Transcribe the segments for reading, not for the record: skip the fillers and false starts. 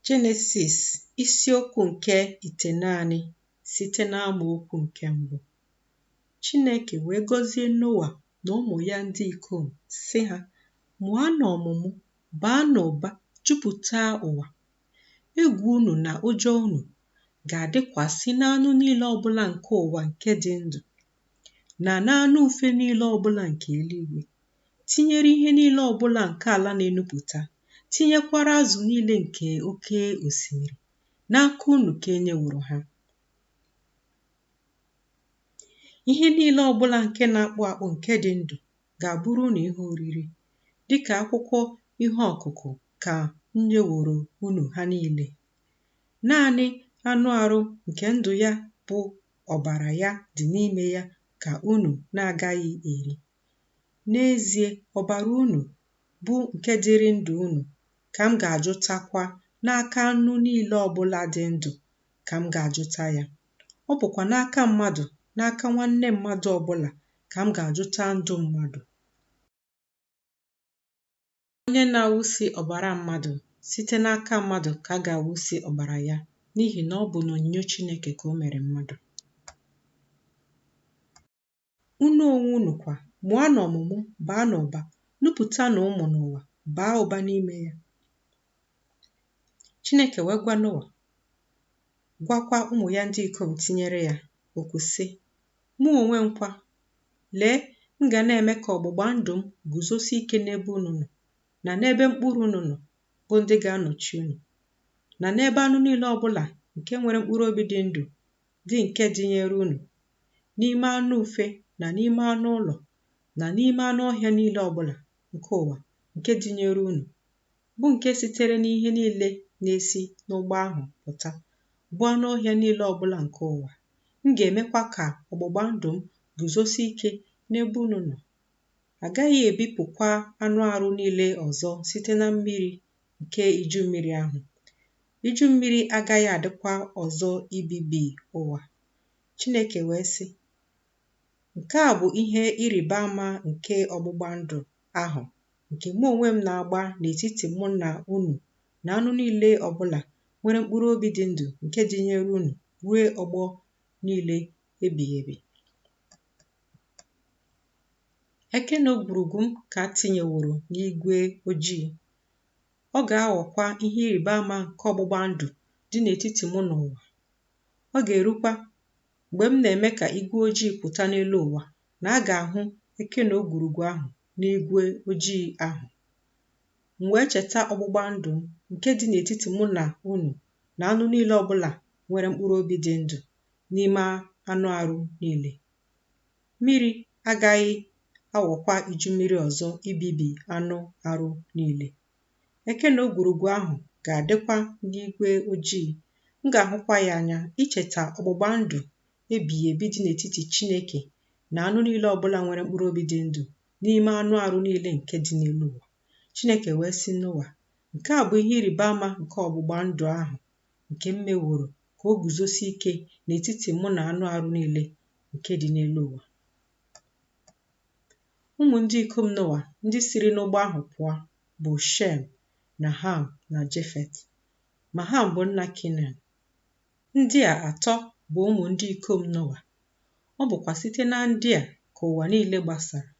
Jenesis isiokwu nke 9 site n'amaokwu nke 1. Chineke wee gọzie Noa na ụmụ ya ndị ikom sị ha, mụọ n'ọmụmụ, baa n'ụba, jupụta ụwa. Egwu unu na ụjọ unu ga-adịkwasị n'anụ niile ọbụla nke ụwa nke dị ndụ, na n'anụ ufe niile ọbụla nke eluigwe, tinyere ihe niile ọbụla nke ala na-enupụta, tinyekwara azụ niile nke oke osimiri. N'aka unu ka enyeworo ha. Ihe niile ọbụla nke na-akpụ akpụ nke dị ndụ ga-abụrụ unu ihe oriri, dịka akwụkwọ ihe ọkụkụ ka nyeworo unu ha niile. Naanị anụ arụ nke ndụ ya bụ ọbara ya dị n'ime ya ka unu na-agaghị eri. N'ezie, ọbara unu bụ nke dịrị ndụ unu ka m ga-ajụtakwa n'aka anụ niile ọbụla dị ndụ ka m ga-ajụta ya. Ọ bụkwa n'aka mmadụ, n'aka nwanne mmadụ ọbụla ka m ga-ajụta ndụ mmadụ. Onye na-awụsi ọbara mmadụ, site n'aka mmadụ ka a ga-awụsi ọbara ya, n'ihi na ọ bụ n'onyinyo Chineke ka o mere mmadụ. Unu onwe unu kwa, mụọ n'ọmụmụ, baa n'ụba, nupụta na ụmụ n'ụwa, baa ụba n'ime ya. Chineke wee gwa Noa, gwakwa ụmụ ya ndị ikom tinyere ya okwu sị, mụ onwe m kwa, lee, m ga na-eme ka ọgbụgba ndụ m guzosi ike n'ebe unu nọ, na n'ebe mkpụrụ unu nọ, bụ ndị ga-anọchi unu, na n'ebe anụ niile ọbụla nke nwere mkpụrụ obi dị ndụ dị nke dịnyere unu, n'ime anụ ufe na n'ime anụ ụlọ, na n'ime anụ ọhịa niile ọbụla nke ụwa nke dịnyere unu, bụ nke sitere n'ihe niile na-esi n'ụgbọ ahụ pụta, bụ anụ ọhịa niile ọbụla nke ụwa. M ga-emekwa ka ọgbụgba ndụ m guzosi ike n'ebe unu nọ. Agaghị ebipụkwa anụ arụ niile ọzọ site na mmiri nke iju mmiri ahụ. Iju mmiri agaghị adịkwa ọzọ ibibi ụwa. Chineke wee sị, nke a bụ ihe ịrịba ama nke ọgbụgba ndụ ahụ nke mụ onwe m na-agba n'etiti mụ na unu na anụ niile ọbụla nwere mkpụrụ obi dị ndụ nke dịnyere unu ruo ọgbọ niile ebighị ebi. Eke na ogwurugwu m ka tinyeworo n'igwe ojii. Ọ ga-aghọkwa ihe ịrịba ama nke ọgbụgba ndụ dị n'etiti mụ na ụwa. Ọ ga-erukwa mgbe m na-eme ka igwe ojii pụta n'elu ụwa, na a ga-ahụ eke na ogwurugwu ahụ n'igwe ojii ahụ. M wee cheta ọgbụgba ndụ m nke dị n'etiti mụ na unu na anụ niile ọbụla nwere mkpụrụ obi dị ndụ n'ime anụ arụ niile. Mmiri agaghị aghọkwa iju mmiri ọzọ ibibi anụ arụ niile. Eke na ogwurugwu ahụ ga-adịkwa n'igwe ojii. M ga-ahụkwa ya anya icheta ọgbụgba ndụ ebighị ebi dị n'etiti Chineke na anụ niile ọbụla nwere mkpụrụ obi dị ndụ n'ime anụ arụ niile nke dị n'elu ụwa. Chineke wee sị Noa, nke a bụ ihe ịrịba ama nke ọgbụgba ndụ ahụ nke m meworo ka o guzosi ike n'etiti mụ na anụ arụ niile nke dị n'elu ụwa. Ụmụ ndị ikom Noa ndị siri n'ụgbọ ahụ pụọ bụ Shem na Ham na Jefet, ma Ham bụ nna Kenan. Ndị a atọ bụ ụmụ ndị ikom Noa. Ọ bụkwa site na ndị a ka ụwa niile gbasara.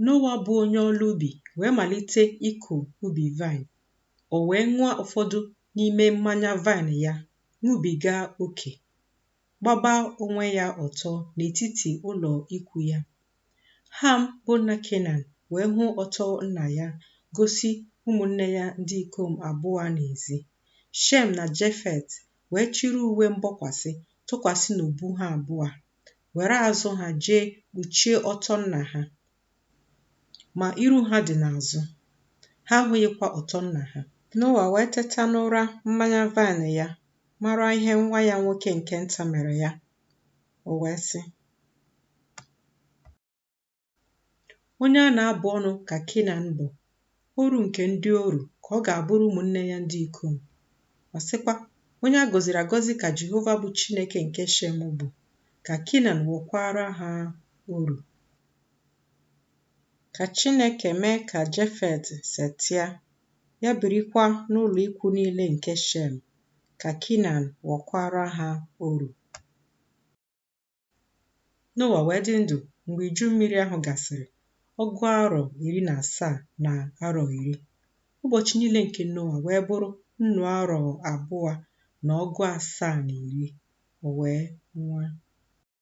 Noa bụ onye ọrụ ubi wee malite ịkụ ubi vaịn. O wee ṅụọ ụfọdụ n'ime mmanya vaịn ya, ṅụbiga oke, gbaba onwe ya ọtọ n'etiti ụlọ ikwu ya. Ham bụ nna Kenan wee hụ ọtọ nna ya, gosi ụmụnne ya ndị ikom abụọ n'ezi. Shem na Jefet wee chịrị uwe mgbokwasị tụkwasị n'ubu ha abụọ, were azụ ha jee kpuchie ọtọ nna ha, ma iru ha dị n'azụ. Ha ahụghịkwa ọtọ nna ha. Noa wee teta n'ụra mmanya vaịn ya, mara ihe nwa ya nwoke nke nta mere ya. O wee sị, onye a na-abụ ọnụ ka Kenan bụ, oru nke ndị oru ka ọ ga-abụrụ ụmụnne ya ndị ikom. Ọ sịkwa, onye a gọziri agọzi ka Jehova bụ Chineke nke Shem bụ, ka Kenan wụkwara ha oru. Ka Chineke mee ka Jefet setịa ya birikwa n'ụlọ ikwu niile nke Shem, ka Kenan ghọkwara ha oru. Noa wee dị ndụ mgbe iju mmiri ahụ gasịrị 107 na arọ 10. Ụbọchị niile nke Noa wee bụrụ 270 na 10. O wee nwụọ.